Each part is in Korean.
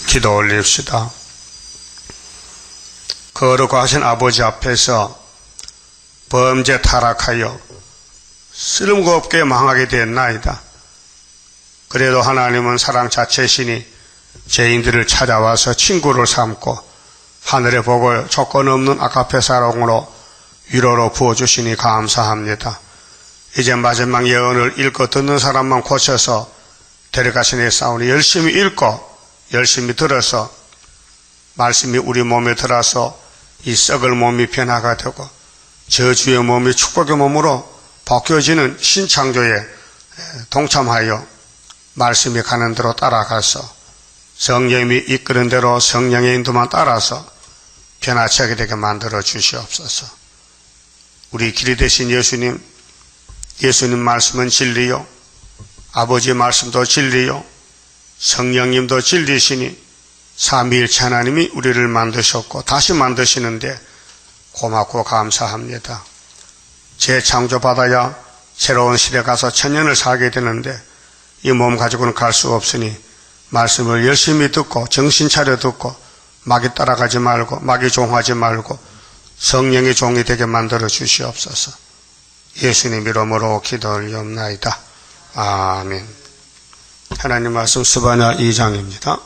기도 올립시다. 거룩하신 아버지 앞에서 범죄 타락하여 쓸모 없게 망하게 됐나이다. 그래도 하나님은 사랑 자체시니 죄인들을 찾아와서 친구를 삼고 하늘의 복을 조건 없는 아가페 사랑으로 위로로 부어주시니 감사합니다. 이제 마지막 예언을 읽고 듣는 사람만 고쳐서 데려가시니 싸우니 열심히 읽고 열심히 들어서 말씀이 우리 몸에 들어서 이 썩을 몸이 변화가 되고 저주의 몸이 축복의 몸으로 바뀌어지는 신창조에 동참하여 말씀이 가는 대로 따라가서 성령이 이끄는 대로 성령의 인도만 따라서 변화체하게 되게 만들어 주시옵소서. 우리 길이 되신 예수님, 예수님 말씀은 진리요, 아버지의 말씀도 진리요, 성령님도 진리시니 삼위일체 하나님이 우리를 만드셨고 다시 만드시는데 고맙고 감사합니다. 재창조받아야 새로운 시대 가서 천년을 살게 되는데 이 몸 가지고는 갈 수 없으니 말씀을 열심히 듣고 정신 차려 듣고 마귀 따라가지 말고 마귀 종하지 말고 성령의 종이 되게 만들어 주시옵소서. 예수님 이름으로 기도 올리옵나이다. 아멘. 하나님 말씀 스바냐 2장입니다.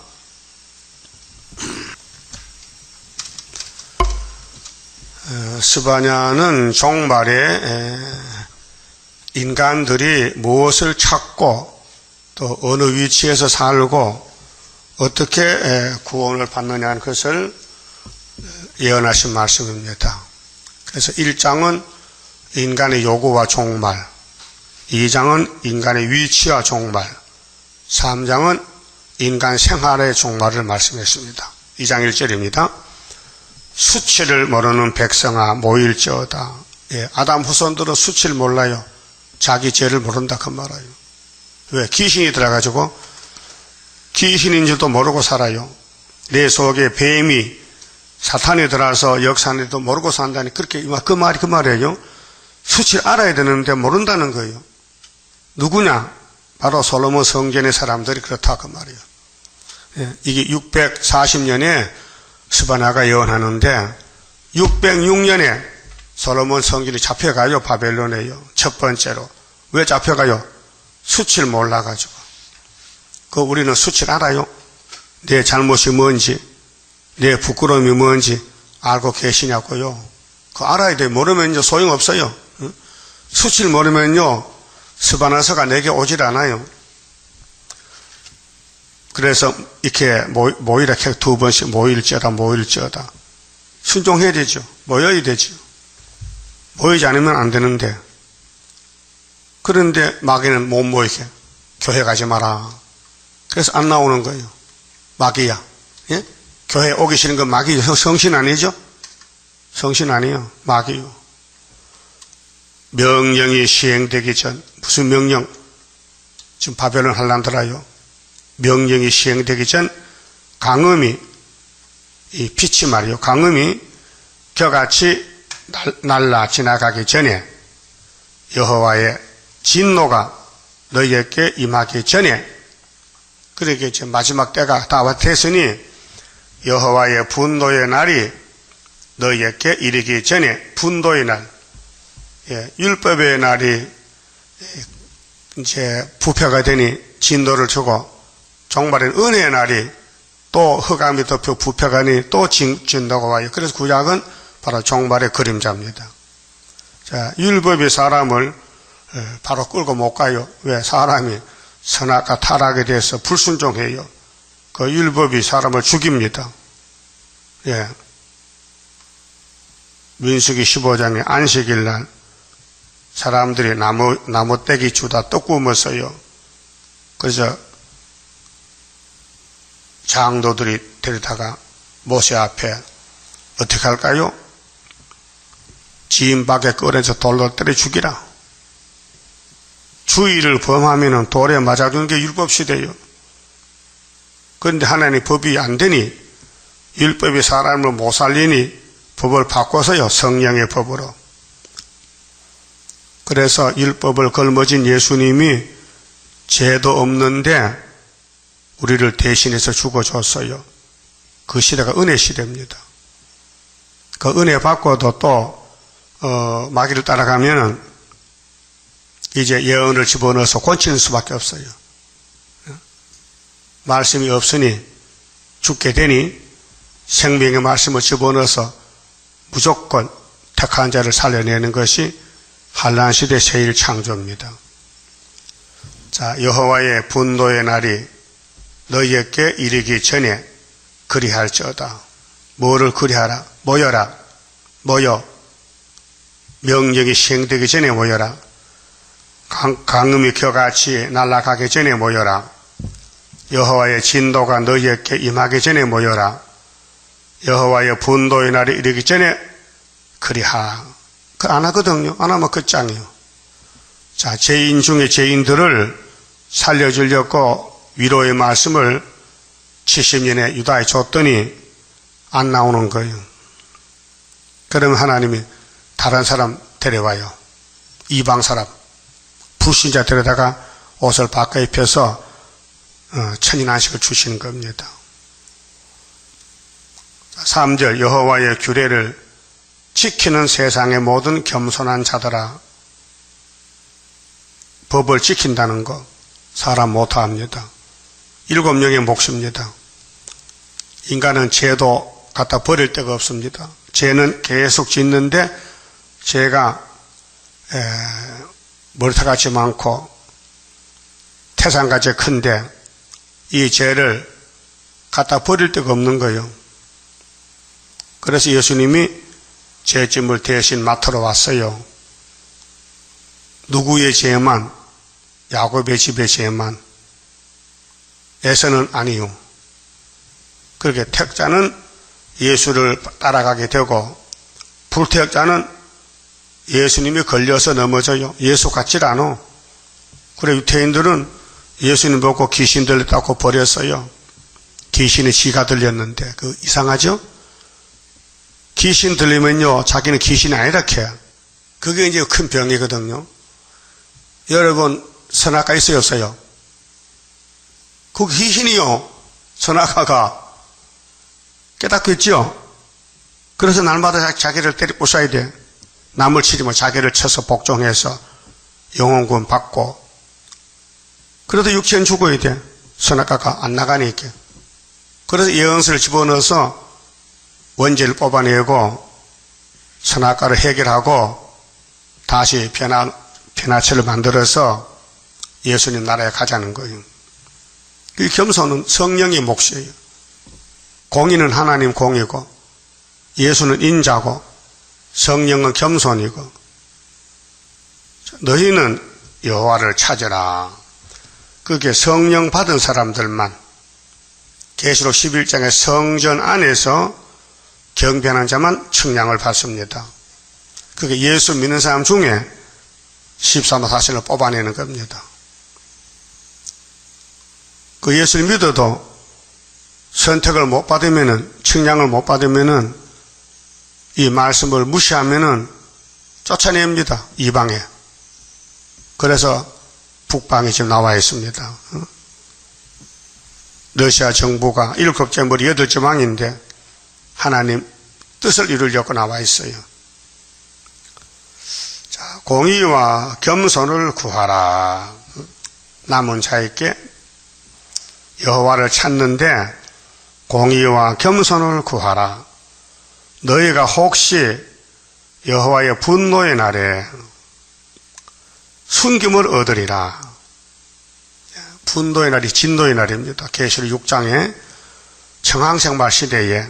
스바냐는 종말에 인간들이 무엇을 찾고 또 어느 위치에서 살고 어떻게 구원을 받느냐 하는 것을 예언하신 말씀입니다. 그래서 1장은 인간의 요구와 종말, 2장은 인간의 위치와 종말, 3장은 인간 생활의 종말을 말씀했습니다. 2장 1절입니다. 수치를 모르는 백성아 모일지어다. 아담 후손들은 수치를 몰라요. 자기 죄를 모른다 그 말이에요. 왜? 귀신이 들어가지고 귀신인 줄도 모르고 살아요. 내 속에 뱀이 사탄이 들어와서 역사하는데도 모르고 산다니 그렇게 그 말이에요. 수치를 알아야 되는데 모른다는 거예요. 누구냐? 바로 솔로몬 성전의 사람들이 그렇다 그 말이에요. 이게 640년에 스바냐가 예언하는데 606년에 솔로몬 성전이 잡혀가요. 바벨론에요. 첫 번째로. 왜 잡혀가요? 수치를 몰라가지고. 우리는 수치를 알아요. 내 잘못이 뭔지, 내 부끄러움이 뭔지 알고 계시냐고요. 그거 알아야 돼요. 모르면 이제 소용없어요. 수치를 모르면요, 스바냐서가 내게 오질 않아요. 그래서 이렇게 모이라 두 번씩 모일지어다. 순종해야 되죠. 모여야 되죠. 모이지 않으면 안 되는데. 그런데 마귀는 못 모이게. 교회 가지 마라. 그래서 안 나오는 거예요. 마귀야. 예? 교회 오기 싫은 건 마귀 성신 아니죠? 성신 아니에요. 마귀요. 명령이 시행되기 전, 무슨 명령? 지금 바벨론 한란들아요. 명령이 시행되기 전 강음이, 이 빛이 말이요. 강음이 겨같이 날라 지나가기 전에 여호와의 진노가 너희에게 임하기 전에, 그러게 이제 마지막 때가 다 됐으니 여호와의 분노의 날이 너희에게 이르기 전에, 분노의 날, 율법의 날이 이제 부패가 되니 진노를 주고, 종말엔 은혜의 날이 또 흑암이 덮여 부패가니 또 진노가 와요. 그래서 구약은 바로 종말의 그림자입니다. 자, 율법이 사람을 바로 끌고 못 가요. 왜? 사람이 선악과 타락에 대해서 불순종해요. 그 율법이 사람을 죽입니다. 예. 민수기 15장에 안식일 날 사람들이 나무 떼기 주다 떡 구웠어요. 그래서 장로들이 데려다가 모세 앞에 어떻게 할까요? 지인 밖에 꺼내서 돌로 때려 죽이라. 주의를 범하면 돌에 맞아주는 게 율법시대예요. 그런데 하나님 법이 안 되니, 율법이 사람을 못 살리니 법을 바꿔서요. 성령의 법으로. 그래서 율법을 걸머진 예수님이 죄도 없는데 우리를 대신해서 죽어줬어요. 그 시대가 은혜 시대입니다. 그 은혜 받고도 또 마귀를 따라가면은 이제 예언을 집어넣어서 곤치는 수밖에 없어요. 말씀이 없으니 죽게 되니 생명의 말씀을 집어넣어서 무조건 택한 자를 살려내는 것이 환난 시대 새1 창조입니다. 자, 여호와의 분노의 날이 너희에게 이르기 전에 그리할지어다. 뭐를 그리하라? 모여라. 모여. 명령이 시행되기 전에 모여라. 강음이 겨같이 날아가기 전에 모여라. 여호와의 진도가 너희에게 임하기 전에 모여라. 여호와의 분노의 날이 이르기 전에 그리하라. 그 안 하거든요. 안 하면 끝장이요. 자, 죄인 중에 죄인들을 살려주려고 위로의 말씀을 70년에 유다에 줬더니 안 나오는 거예요. 그러면 하나님이 다른 사람 데려와요. 이방 사람, 불신자 데려다가 옷을 바꿔 입혀서 천인안식을 주시는 겁니다. 3절 여호와의 규례를 지키는 세상의 모든 겸손한 자들아. 법을 지킨다는 거 사람 못합니다. 7명의 몫입니다. 인간은 죄도 갖다 버릴 데가 없습니다. 죄는 계속 짓는데 죄가 머리털같이 많고 태산같이 큰데 이 죄를 갖다 버릴 데가 없는 거예요. 그래서 예수님이 죄짐을 대신 맡으러 왔어요. 누구의 죄만? 야곱의 집의 죄만. 에서는 아니요. 그렇게 택자는 예수를 따라가게 되고 불택자는 예수님이 걸려서 넘어져요. 예수 같질 않아. 그래 유태인들은 예수님 보고 귀신 들렸다고 버렸어요. 귀신이 지가 들렸는데 그 이상하죠? 귀신 들리면요 자기는 귀신이 아니라 캐. 그게 이제 큰 병이거든요. 여러분 선악가 있어요 없어요? 그 귀신이요 선악가가 깨닫고 있죠? 그래서 날마다 자기를 때려 부숴야 돼. 남을 치지 뭐 자기를 쳐서 복종해서 영혼구원 받고. 그래도 육체는 죽어야 돼. 선악가가 안 나가니까. 그래서 예언서를 집어넣어서 원죄를 뽑아내고 선악가를 해결하고 다시 변화체를 만들어서 예수님 나라에 가자는 거예요. 이 겸손은 성령의 몫이에요. 공의는 하나님 공이고 예수는 인자고 성령은 겸손이고 너희는 여호와를 찾으라. 그게 성령 받은 사람들만 계시록 11장의 성전 안에서 경배하는 자만 측량을 받습니다. 그게 예수 믿는 사람 중에 13호 사신을 뽑아내는 겁니다. 그 예수를 믿어도 선택을 못 받으면은, 측량을 못 받으면은, 이 말씀을 무시하면은 쫓아냅니다. 이방에. 그래서 북방에 지금 나와 있습니다. 러시아 정부가 7째 머리 8째 왕인데 하나님 뜻을 이루려고 나와 있어요. 자, 공의와 겸손을 구하라. 남은 자에게 여호와를 찾는데 공의와 겸손을 구하라. 너희가 혹시 여호와의 분노의 날에 순김을 얻으리라. 분노의 날이 진노의 날입니다. 계시록 6장에 청항생활 시대에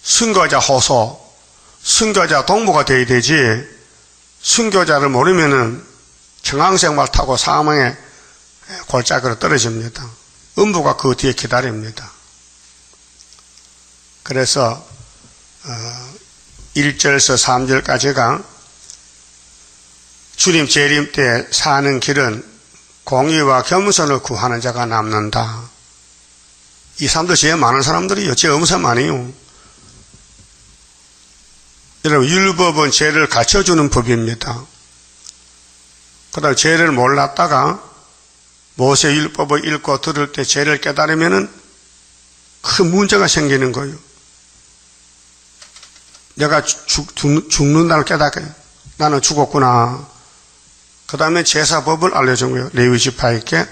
순교자 호소, 순교자 동무가 되어야 되지 순교자를 모르면은 청항생활 타고 사망에 골짜기로 떨어집니다. 음부가 그 뒤에 기다립니다. 그래서 1절에서 3절까지가 주님 재림 때 사는 길은 공의와 겸손을 구하는 자가 남는다. 이 사람들 제일 많은 사람들이요. 제일 엄청 많아요. 여러분 율법은 죄를 가르쳐주는 법입니다. 그다음 죄를 몰랐다가 모세 율법을 읽고 들을 때 죄를 깨달으면은 큰 문제가 생기는 거예요. 내가 죽는다는 깨닫게 나는 죽었구나. 그 다음에 제사법을 알려준 거예요. 레위 지파에게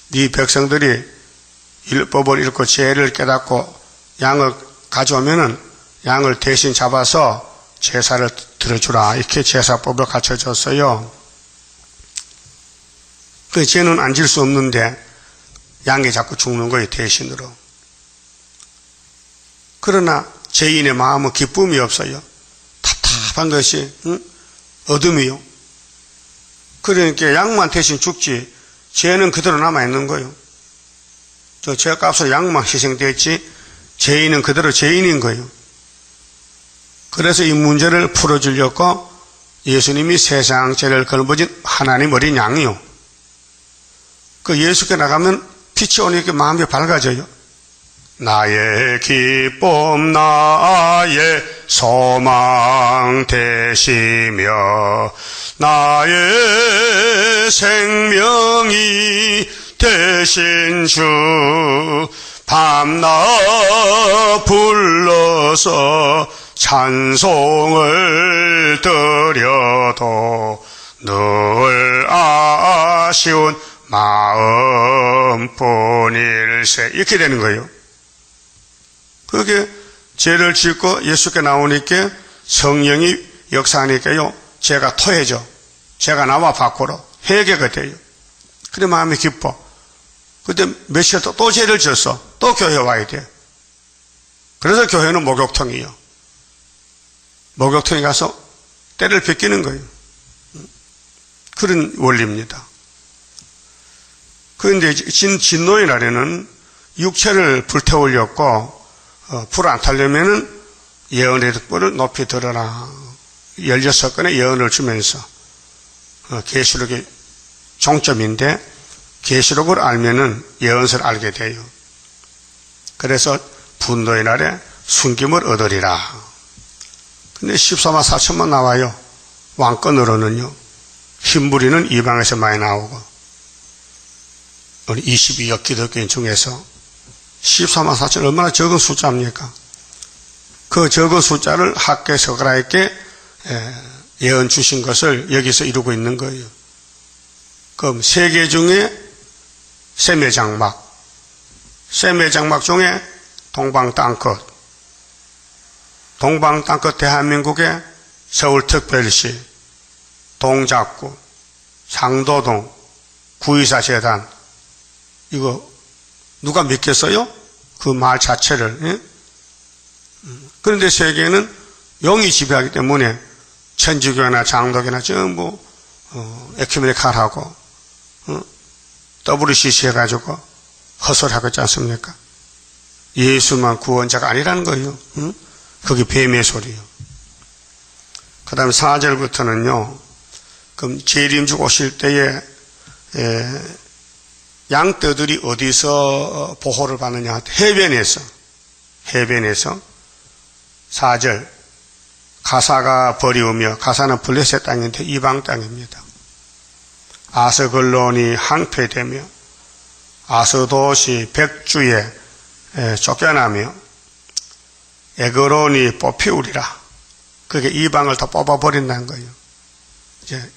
네 백성들이 율법을 읽고 죄를 깨닫고 양을 가져오면은 양을 대신 잡아서 제사를 들어주라. 이렇게 제사법을 갖춰줬어요. 그 죄는 안 질 수 없는데 양이 자꾸 죽는 거예요. 대신으로. 그러나 죄인의 마음은 기쁨이 없어요. 답답한 것이 어둠이요. 그러니까 양만 대신 죽지 죄는 그대로 남아있는 거예요. 저 죄값으로 양만 희생됐지 죄인은 그대로 죄인인 거예요. 그래서 이 문제를 풀어주려고 예수님이 세상 죄를 걸머진 하나님 어린 양이요. 그 예수께 나가면 빛이 오니까 마음이 밝아져요. 나의 기쁨 나의 소망 되시며 나의 생명이 되신 주 밤낮 불러서 찬송을 드려도 늘 아쉬운 마음뿐일세. 이렇게 되는 거예요. 그게 죄를 짓고 예수께 나오니까 성령이 역사하니까요, 죄가 토해져. 죄가 나와 밖으로 회개가 돼요. 그래 마음이 기뻐. 그때 몇 시에 또 죄를 졌어. 또 교회 와야 돼. 그래서 교회는 목욕통이에요. 목욕통에 가서 때를 뺏기는 거예요. 그런 원리입니다. 그런데 진노의 날에는 육체를 불태우려고 불 안 타려면은 예언의 덕분을 높이 들어라. 16건의 예언을 주면서 계시록의 종점인데 계시록을 알면은 예언서를 알게 돼요. 그래서 분노의 날에 숨김을 얻으리라. 근데 14만 4천만 나와요. 왕권으로는요. 흰무리는 이방에서 많이 나오고 우리 22억 기독교인 중에서 14만 4천 얼마나 적은 숫자입니까? 그 적은 숫자를 학계 서가라에게 예언 주신 것을 여기서 이루고 있는 거예요. 그럼 세계 중에 세매장막, 세매장막 중에 동방땅끝, 동방땅끝 대한민국의 서울특별시, 동작구, 상도동, 구의사재단, 이거 누가 믿겠어요? 그 말 자체를. 예? 그런데 세계는 영이 지배하기 때문에 천주교나 장독이나 전부 에큐메니칼하고 WCC 해가지고 헛소리하고 있지 않습니까? 예수만 구원자가 아니라는 거예요. 그게 뱀의 소리예요. 그 다음에 4절부터는요. 그럼 재림주 오실 때에 양떼들이 어디서 보호를 받느냐? 해변에서 4절 가사가 버리우며, 가사는 블레셋 땅인데 이방 땅입니다. 아스글론이 항폐되며 아스돗이 백주에 쫓겨나며 에그론이 뽑히우리라. 그게 이방을 다 뽑아버린다는 거예요. 이제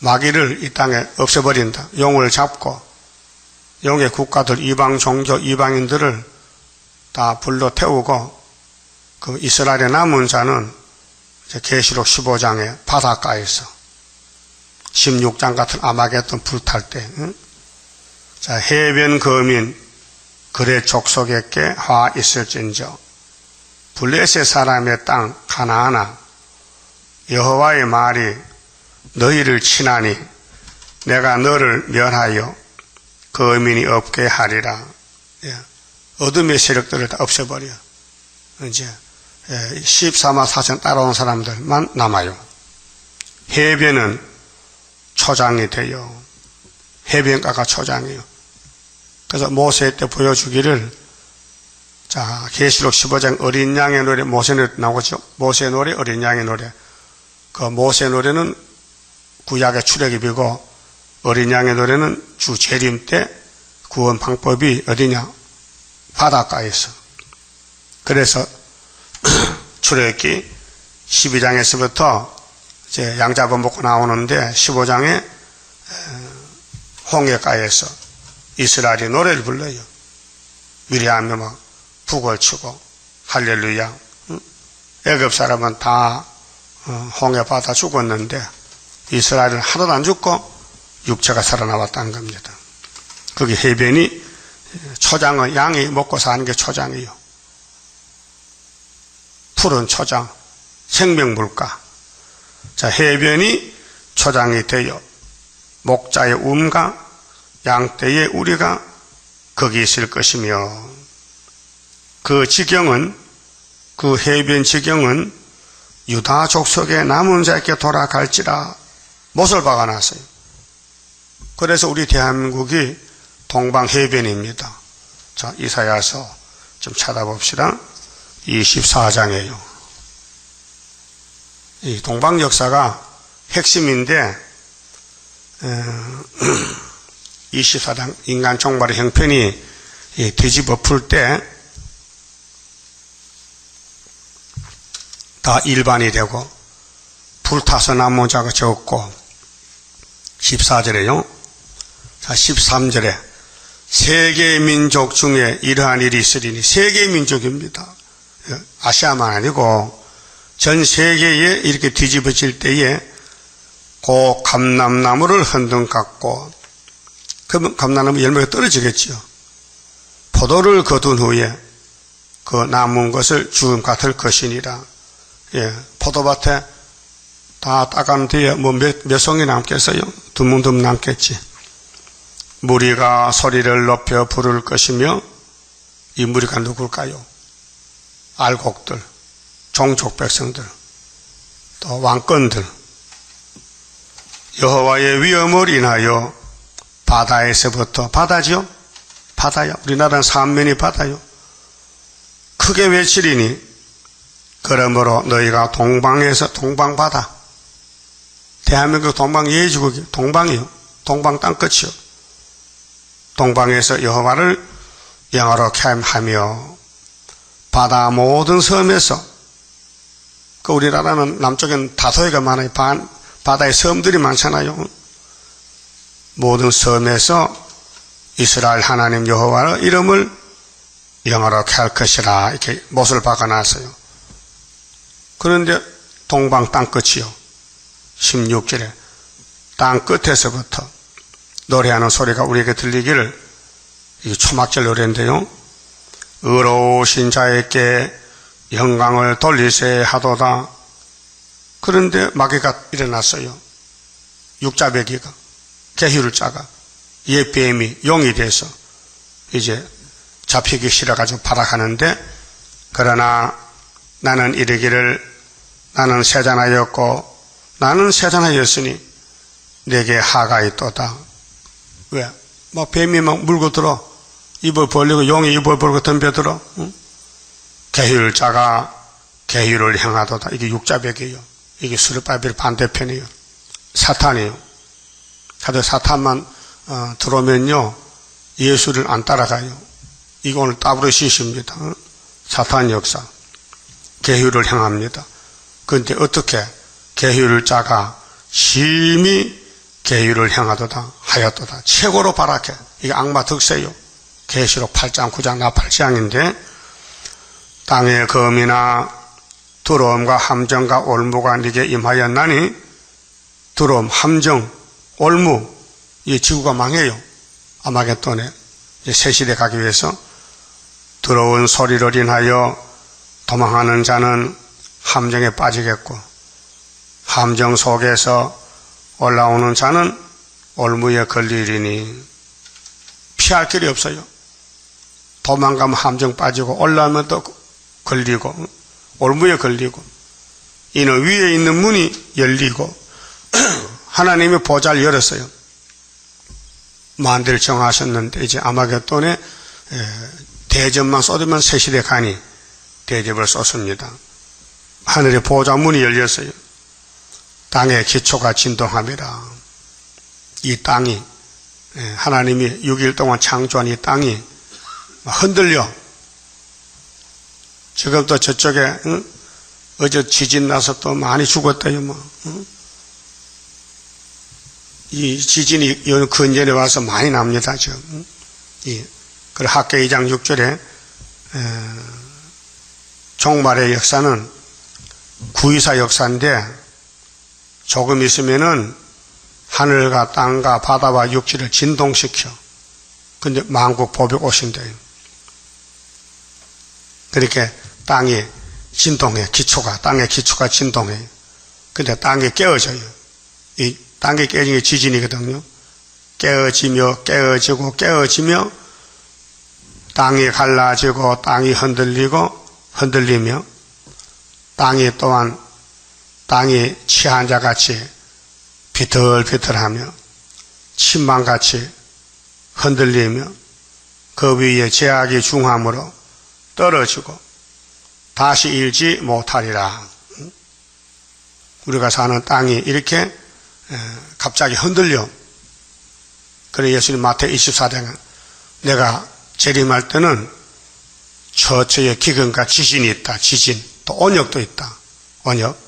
마귀를 이 땅에 없애버린다. 용을 잡고 용의 국가들, 이방 종교, 이방인들을 다 불러 태우고 그 이스라엘의 남은 자는 계시록 15장의 바닷가에서 16장 같은 아마겟돈 불탈 때, 자, 해변 거민 그의 족속에게 화 있을진저 블레셋 사람의 땅 가나안아, 여호와의 말이 너희를 치나니 내가 너를 멸하여 거민이 없게 하리라. 어둠의 세력들을 다 없애버려. 이제 14만 4천 따라온 사람들만 남아요. 해변은 초장이 돼요. 해변가가 초장이에요. 그래서 모세 때 보여주기를, 자, 계시록 15장 어린 양의 노래, 모세 노래 나오죠. 모세 노래, 어린 양의 노래. 그 모세 노래는 구약의 출애굽이고 어린 양의 노래는 주 재림 때 구원 방법이 어디냐? 바닷가에서. 그래서 출애굽기 12장에서부터 이제 양 잡아먹고 나오는데 15장에 홍해가에서 이스라엘이 노래를 불러요. 위리하며 막 북을 치고 할렐루야. 애굽 사람은 다 홍해 바다 죽었는데 이스라엘은 하나도 안 죽고 육체가 살아나왔다는 겁니다. 거기 해변이 초장은 양이 먹고 사는 게 초장이에요. 푸른 초장, 생명물가. 자, 해변이 초장이 되어 목자의 움과 양떼의 우리가 거기 있을 것이며, 그 지경은, 그 해변 지경은 유다 족속의 남은 자에게 돌아갈지라 못을 박아놨어요. 그래서 우리 대한민국이 동방해변입니다. 자, 이사야서 좀 찾아봅시다. 24장이에요. 이 동방 역사가 핵심인데 24장 인간 종말의 형편이 뒤집어 풀 때 다 일반이 되고 불타서 남은 자가 적고 14절에요. 자, 13절에 세계 민족 중에 이러한 일이 있으리니, 세계 민족입니다. 아시아만 아니고 전 세계에 이렇게 뒤집어질 때에 고 감람나무를 흔든 같고, 그러면 감람나무 열매가 떨어지겠지요. 포도를 거둔 후에 그 남은 것을 주음 같을 것이니라. 예, 포도밭에 다 따간 뒤에 뭐 몇 송이 남겠어요? 드문드문 남겠지. 무리가 소리를 높여 부를 것이며, 이 무리가 누굴까요? 알곡들, 종족 백성들, 또 왕권들. 여호와의 위엄을 인하여 바다에서부터, 바다지요? 바다야. 우리나라는 삼면이 바다요. 크게 외치리니, 그러므로 너희가 동방에서, 동방바다, 대한민국 동방 예주국이 동방이요. 동방 땅끝이요. 동방에서 여호와를 영화롭게 하며 바다 모든 섬에서, 그 우리나라는 남쪽엔 다소해가 많아요. 바다에 섬들이 많잖아요. 모든 섬에서 이스라엘 하나님 여호와의 이름을 영화롭게 할 것이라, 이렇게 못을 박아놨어요. 그런데 동방 땅끝이요. 16절에 땅끝에서부터 노래하는 소리가 우리에게 들리기를, 이게 초막절 노래인데요. 의로우신 자에게 영광을 돌리세 하도다. 그런데 마귀가 일어났어요. 육자배기가, 계휼을 짜가, 옛뱀이 용이 돼서 이제 잡히기 싫어가지고 발악하는데, 그러나 나는 이르기를, 나는 세잔하였고 나는 세잔하였으니 내게 하가 있도다. 왜? 막 뱀이 막 물고 들어, 입을 벌리고 용이 입을 벌고 덤벼들어. 응? 계휼을 짜가 계휼을 향하도다. 이게 육자백이에요. 이게 수르바벨 반대편이에요. 사탄이에요. 다들 사탄만 들어오면요 예수를 안 따라가요. 이거 오늘 따브로 시십니다. 응? 사탄 역사. 계휼을 향합니다. 그런데 어떻게? 계휼을 짜가 심히 계율을 향하도다 하였도다. 최고로 바라게. 이게 악마 득세요. 계시록 8장 9장 나 8장인데, 땅의 검이나 두려움과 함정과 올무가 네게 임하였나니, 두려움, 함정, 올무, 이 지구가 망해요. 아마겟돈에 새 시대 가기 위해서. 두려운 소리를 인하여 도망하는 자는 함정에 빠지겠고, 함정 속에서 올라오는 자는 올무에 걸리리니. 피할 길이 없어요. 도망가면 함정 빠지고, 올라오면 또 걸리고, 올무에 걸리고, 이는 위에 있는 문이 열리고 하나님이 보좌를 열었어요. 만대를 정하셨는데 이제 아마겟돈에 대접만 쏟으면 새 시대 가니 대접을 쏟습니다. 하늘의 보좌 문이 열렸어요. 땅의 기초가 진동합니다. 이 땅이, 하나님이 6일 동안 창조한 이 땅이 흔들려 지금도 저쪽에 어제 지진 나서 또 많이 죽었다요. 뭐. 이 지진이 근전에 와서 많이 납니다. 지금. 그 학계 2장 6절에 종말의 역사는 구이사 역사인데 조금 있으면은 하늘과 땅과 바다와 육지를 진동시켜. 근데 만국 보복 오신대요. 그렇게 땅이 진동해. 땅의 기초가 진동해. 근데 땅이 깨어져요. 이 땅이 깨지는 게 지진이거든요. 깨어지며 깨어지고 깨어지며 땅이 갈라지고 땅이 흔들리며 땅이 또한 땅이 취한 자같이 비틀비틀하며 침망같이 흔들리며 그 위에 제약이 중함으로 떨어지고 다시 일지 못하리라. 우리가 사는 땅이 이렇게 갑자기 흔들려. 그래 예수님 마태 24장은 내가 재림할 때는 처처에 기근과 지진이 있다. 지진. 또 온역도 있다. 온역.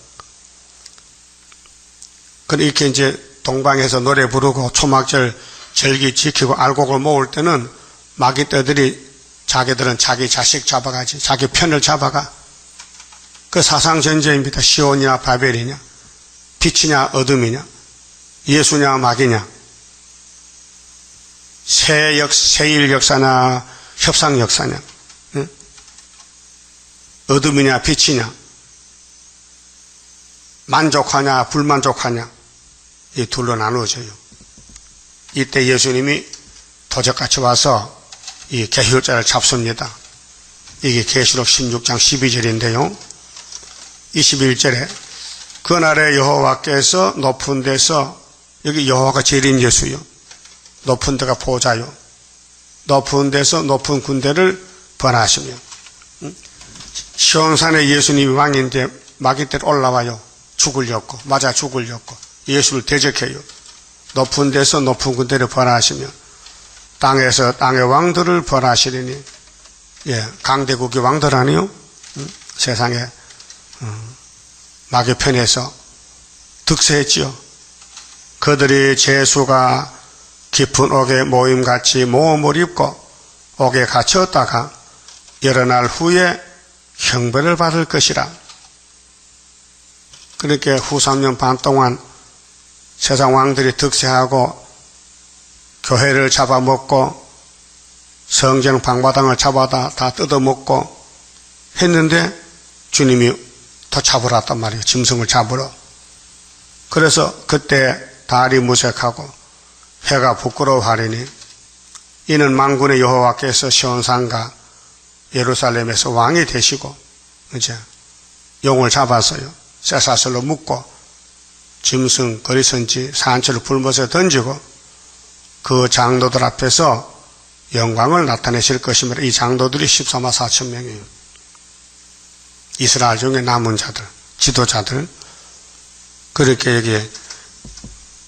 그래 이렇게 이제 동방에서 노래 부르고 초막절 절기 지키고 알곡을 모을 때는 마귀떼들이 자기들은 자기 자식 잡아가지. 자기 편을 잡아가. 그 사상전쟁입니다. 시온이냐 바벨이냐 빛이냐 어둠이냐 예수냐 마귀냐 세일 역사냐 협상 역사냐 응? 어둠이냐 빛이냐 만족하냐 불만족하냐 이 둘로 나누어져요. 이때 예수님이 도적같이 와서 이 계율자를 잡습니다. 이게 계시록 16장 12절인데요. 21절에 그날에 여호와께서 높은 데서 여기 여호와가 제일인 예수요. 높은 데가 보좌요. 높은 데서 높은 군대를 번하시며 시온산에 예수님이 왕인데 마귀떼로 올라와요. 죽으려고 맞아 죽으려고 예수를 대적해요. 높은 데서 높은 군대를 번하시며 땅에서 땅의 왕들을 벌하시리니 강대국의 왕들 아니요? 세상에 마귀 편에서 득세했지요. 그들이 제수가 깊은 옥에 모임같이 모험을 입고 옥에 갇혔다가 여러 날 후에 형벌을 받을 것이라. 그렇게 후 3년 반 동안 세상 왕들이 득세하고 교회를 잡아먹고 성전 방바닥을 잡아다 다 뜯어먹고 했는데 주님이 더 잡으러 왔단 말이에요. 짐승을 잡으러. 그래서 그때 달이 무색하고 해가 부끄러워하리니 이는 만군의 여호와께서 시온산과 예루살렘에서 왕이 되시고 이제 용을 잡아서요. 쇠사슬로 묶고 짐승 거리선지 산채를 불못에 던지고 그 장로들 앞에서 영광을 나타내실 것이므로 이 장로들이 14만 4천 명이에요. 이스라엘 중에 남은 자들, 지도자들. 그렇게 여기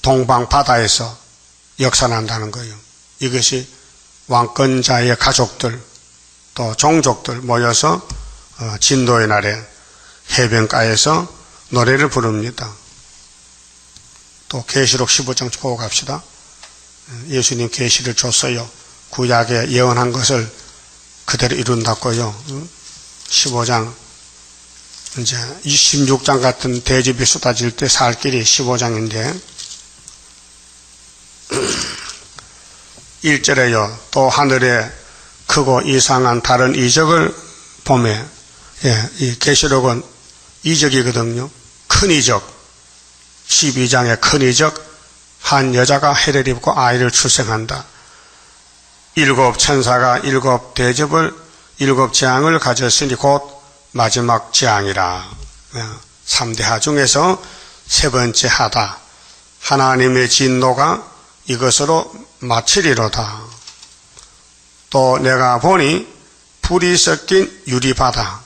동방 바다에서 역사난다는 거예요. 이것이 왕권자의 가족들 또 종족들 모여서 진도의 날에 해변가에서 노래를 부릅니다. 또 계시록 15장 보고 갑시다. 예수님 계시를 줬어요. 구약에 예언한 것을 그대로 이룬다고요. 15장 이제 26장 같은 대접이 쏟아질 때 살 길이 15장인데 1절에요. 또 하늘에 크고 이상한 다른 이적을 보매 이 계시록은 이적이거든요. 큰 이적 12장의 큰 이적 한 여자가 해를 입고 아이를 출생한다. 7 천사가 7 대접을 7 재앙을 가졌으니 곧 마지막 재앙이라. 3대 하 중에서 세 번째 하다. 하나님의 진노가 이것으로 마치리로다. 또 내가 보니 불이 섞인 유리바다,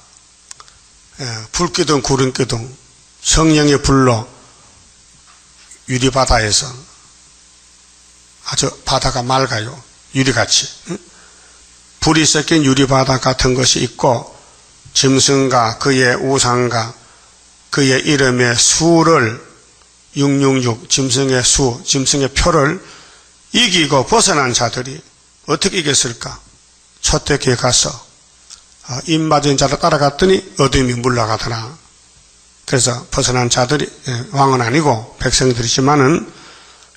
불기둥 구름기둥 성령의 불로 유리바다에서 아주 바다가 맑아요. 유리같이. 불이 섞인 유리바다 같은 것이 있고 짐승과 그의 우상과 그의 이름의 수를 666 짐승의 수, 짐승의 표를 이기고 벗어난 자들이 어떻게 이겼을까? 초대교회 가서 입 맞은 자를 따라갔더니 어둠이 물러가더라. 그래서 벗어난 자들이 왕은 아니고 백성들이지만은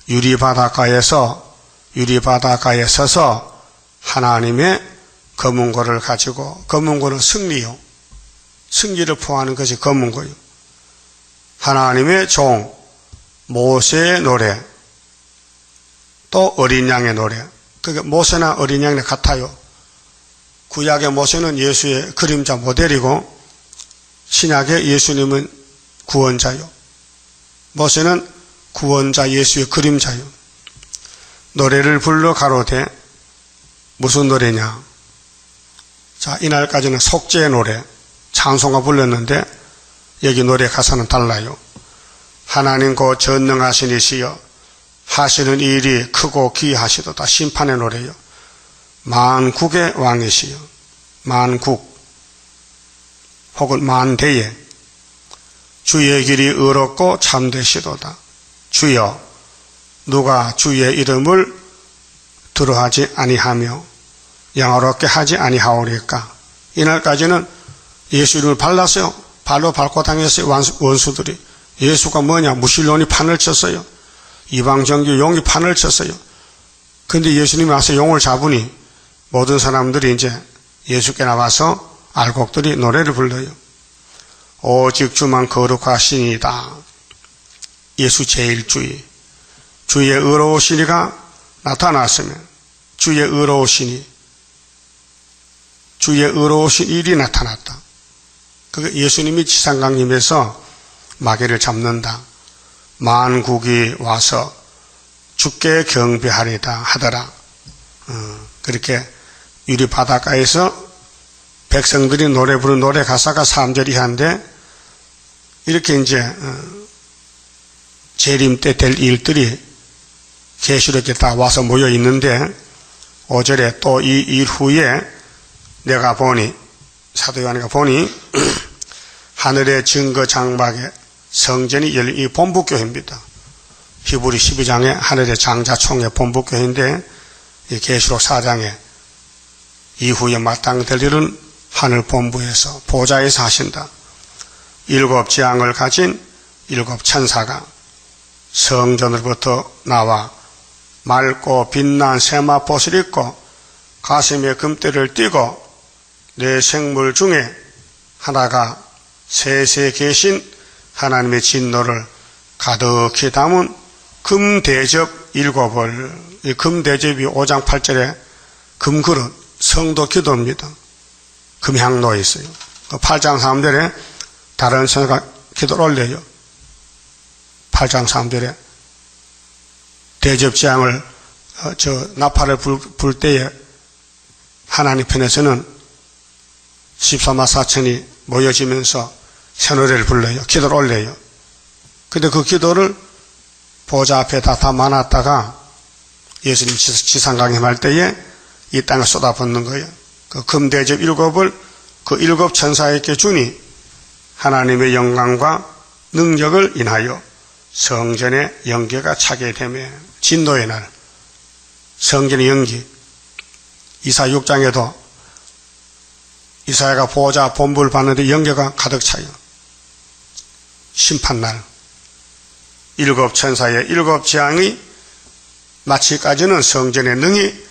유리바닷가에 서서 하나님의 검은고를 가지고, 검은고는 승리를 포함하는 것이 검은고요. 하나님의 종 모세의 노래, 또 어린 양의 노래. 그게 모세나 어린 양이 같아요. 구약의 모세는 예수의 그림자 모델이고 신약의 예수님은 구원자요. 모세는 구원자 예수의 그림자요. 노래를 불러 가로되 무슨 노래냐? 자, 이날까지는 속죄의 노래, 찬송가 불렀는데 여기 노래 가사는 달라요. 하나님 곧 전능하신 이시여 하시는 일이 크고 귀하시도다. 심판의 노래요. 만국의 왕이시여, 만국 혹은 만대에 주의 길이 의롭고 참되시도다. 주여, 누가 주의 이름을 들어하지 아니하며 영화롭게 하지 아니하오리까? 이날까지는 예수 이름을 발랐어요. 발로 밟고 당했어요. 원수들이. 예수가 뭐냐? 무신론이 판을 쳤어요. 이방정교 용이 판을 쳤어요. 근데 예수님이 와서 용을 잡으니 모든 사람들이 이제 예수께 나와서 알곡들이 노래를 불러요. 오직 주만 거룩하시니이다. 예수 제1주의. 주의 의로우신 이가 나타났으면 주의 의로우신 일이 나타났다. 그게 예수님이 지상강림에서 마귀를 잡는다. 만국이 와서 주께 경배하리다 하더라. 그렇게 유리 바닷가에서 백성들이 노래 부르는 노래 가사가 3절 이하인데 이렇게 이제 재림 때 될 일들이 계시록에 다 와서 모여 있는데 5절에 또 이 일 후에 내가 보니 사도 요한이가 보니 하늘의 증거 장막에 성전이 열린 이 본부교회입니다. 히브리 12장에 하늘의 장자총회 본부교회인데 이 계시록 4장에 이후에 마땅될 일은 하늘 본부에서 보좌에서 하신다. 7 재앙을 가진 7 천사가 성전으로부터 나와 맑고 빛난 세마포를 입고 가슴에 금대를 띠고 네 생물 중에 하나가 세세 계신 하나님의 진노를 가득히 담은 금대접 7을, 이 금대접이 5장 8절에 금그릇, 성도 기도입니다. 금향로에 있어요. 8장 3절에 다른 천사가 기도를 올려요. 8장 3절에 대접재앙을 나팔을 불 때에 하나님 편에서는 14만 4천이 모여지면서 새 노래를 불러요. 기도를 올려요. 근데 그 기도를 보좌 앞에 다 담아놨다가 예수님 지상강림할 때에 이 땅에 쏟아붓는 거예요. 그 금대접 7을 그 7 천사에게 주니 하나님의 영광과 능력을 인하여 성전의 연기가 차게 되며 진노의 날 성전의 연기. 이사 6장에도 이사야가 보호자 본부를 봤는데 연기가 가득 차요. 심판날 7 천사의 7 재앙이 마치까지는 성전에 능히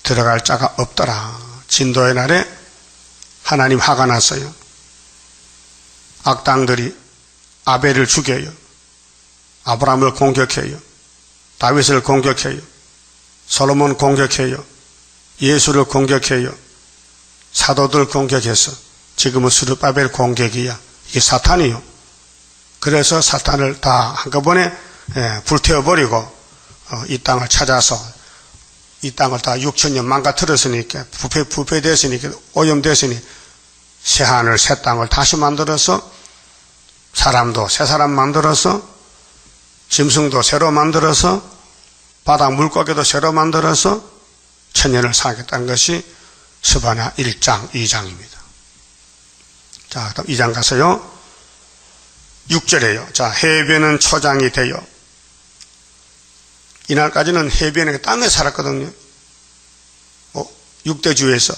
들어갈 자가 없더라. 진도의 날에 하나님 화가 났어요. 악당들이 아벨을 죽여요. 아브라함을 공격해요. 다윗을 공격해요. 솔로몬 공격해요. 예수를 공격해요. 사도들 공격해서 지금은 스룹바벨 공격이야. 이게 사탄이요. 그래서 사탄을 다 한꺼번에 불태워버리고 이 땅을 찾아서 이 땅을 다 6천년 망가뜨렸으니까 부패됐으니까 오염됐으니 새 하늘 새 땅을 다시 만들어서 사람도 새 사람 만들어서 짐승도 새로 만들어서 바다 물고기도 새로 만들어서 천년을 살겠다는 것이 스바냐 1장 2장입니다. 자, 그다음 2장 가서요. 6절에요. 자, 해변은 초장이 되어. 이날까지는 해변에 땅에 살았거든요. 6대주에서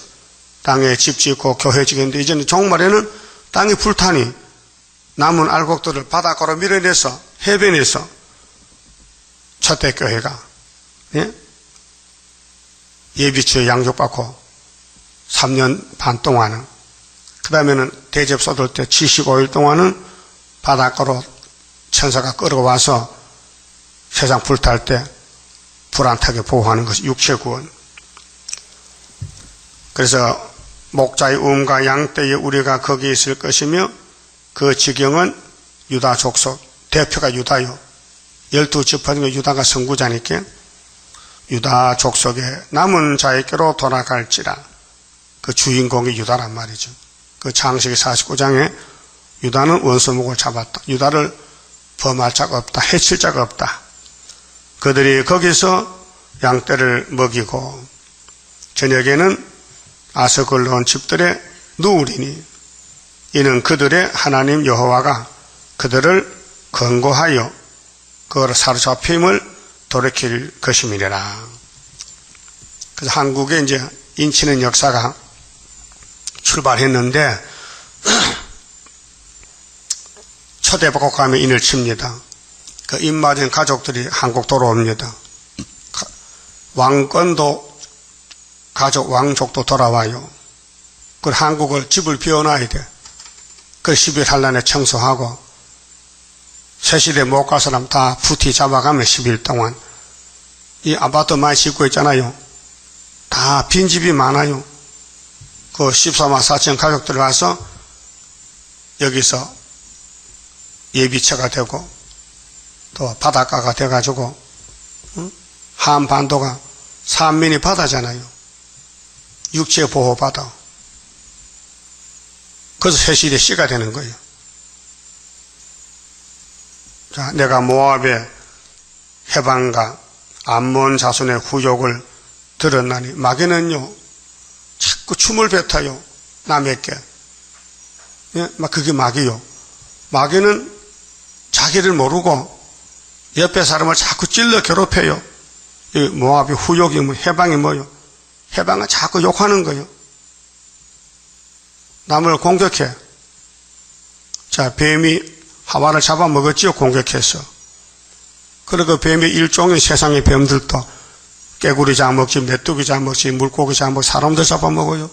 땅에 집 짓고 교회 짓는데 이제는 종말에는 땅이 불타니 남은 알곡들을 바닷가로 밀어내서 해변에서 첫대교회가 예비추에 양육받고 3년 반 동안은, 그 다음에는 대접 쏟을 때 75일 동안은 바닷가로 천사가 끌어와서 세상 불탈 때 불안타게 보호하는 것이 육체 구원. 그래서 목자의 음과 양떼의 우리가 거기에 있을 것이며 그 지경은 유다 족속, 대표가 유다요. 12지파 중에 유다가 선구자니까 유다 족속의 남은 자에게로 돌아갈지라. 그 주인공이 유다란 말이죠. 그 창세기 49장에 유다는 원수목을 잡았다. 유다를 범할 자가 없다. 해칠 자가 없다. 그들이 거기서 양떼를 먹이고 저녁에는 아스글로 온 집들에 누우리니 이는 그들의 하나님 여호와가 그들을 권고하여 그걸 사로잡힘을 돌이킬 것임이니라. 그래서 한국에 이제 인치는 역사가 출발했는데 초대복감에 인을 칩니다. 그 입맞은 가족들이 한국 돌아옵니다. 왕권도 가족, 왕족도 돌아와요. 그 한국을 집을 비워놔야 돼. 그 10일 한란에 청소하고 새시대 못 갈 사람 다 부티 잡아가면 10일 동안 이 아파트 많이 짓고 있잖아요. 다 빈집이 많아요. 그 14만 4천 가족들 와서 여기서 예비처가 되고 또 바닷가가 돼가지고 한반도가 산민이 바다잖아요. 육체 보호받아. 그래서 새시대 씨가 되는 거예요. 자, 내가 모압의 해방과 암몬 자손의 후욕을 들었나니 마귀는요 자꾸 춤을 뱉어요. 남에게. 예? 막 그게 마귀요. 마귀는 자기를 모르고 옆에 사람을 자꾸 찔러 괴롭혀요. 이 모압의 후욕이 뭐 해방이 뭐요? 해방은 자꾸 욕하는 거예요. 남을 공격해. 자, 뱀이 하와를 잡아먹었지요. 공격해서. 그리고 뱀의 일종의 세상의 뱀들도 깨구리 잡아먹지, 메뚜기 잡아먹지, 물고기 잡아먹지, 사람들 잡아먹어요.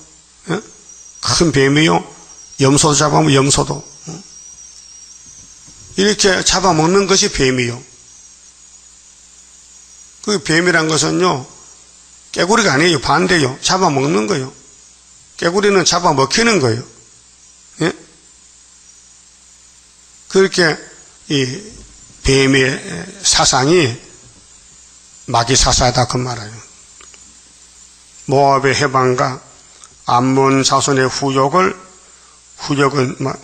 예? 큰 뱀이요. 염소도 잡아먹으면 염소도. 이렇게 잡아먹는 것이 뱀이요. 그 뱀이란 것은요, 깨구리가 아니에요. 반대요. 잡아먹는 거예요. 깨구리는 잡아먹히는 거예요. 예? 그렇게 이 뱀의 사상이 마귀 사사다 그 말이에요. 모압의 해방과 암몬 자손의 후욕은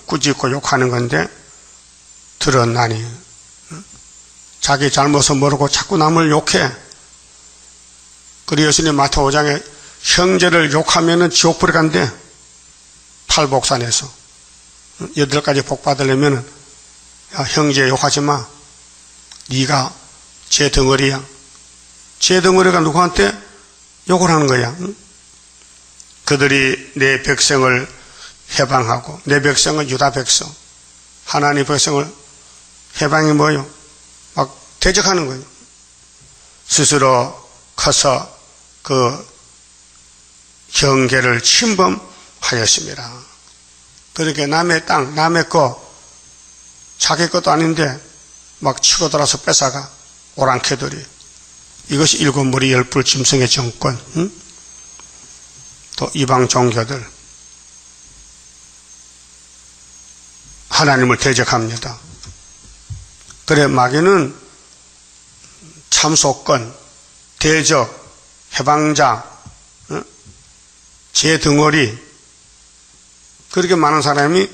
꾸짖고 욕하는 건데 들었나니 자기 잘못을 모르고 자꾸 남을 욕해. 그리고 예수님 마태 5장에 형제를 욕하면은 지옥불에 간대. 팔복산에서 8가지 복 받으려면은 야, 형제 욕하지 마. 네가 제 덩어리야. 제 덩어리가 누구한테 욕을 하는 거야. 응? 그들이 내 백성을 해방하고 내 백성은 유다 백성. 하나님 백성을 해방이 뭐예요? 막 대적하는 거예요. 스스로 커서 그 경계를 침범하였습니다. 그렇게 남의 땅, 남의 거, 자기 것도 아닌데 막 치고 들어서 뺏어가. 오랑캐들이. 이것이 일곱 무리 열불 짐승의 정권. 응? 또 이방 종교들. 하나님을 대적합니다. 그래 마귀는 참소권, 대적, 해방자, 제 덩어리, 그렇게 많은 사람이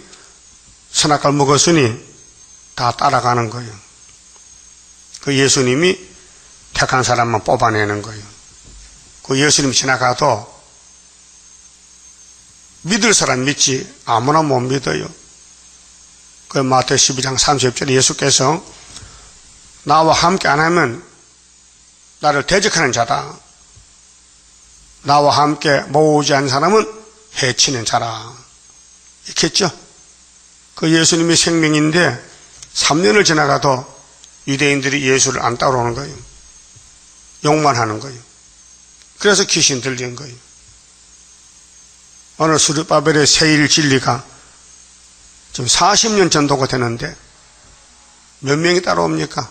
선악과를 먹었으니 다 따라가는 거예요. 그 예수님이 택한 사람만 뽑아내는 거예요. 그 예수님 지나가도 믿을 사람 믿지 아무나 못 믿어요. 그 마태오 12장 30절에 예수께서 나와 함께 안 하면 나를 대적하는 자다. 나와 함께 모으지 않은 사람은 해치는 자라. 이렇게 했죠. 그 예수님이 생명인데 3년을 지나가도 유대인들이 예수를 안 따라오는 거예요. 욕만 하는 거예요. 그래서 귀신 들린 거예요. 오늘 스룹바벨의 세일 진리가 지금 40년 전도가 되는데 몇 명이 따라옵니까?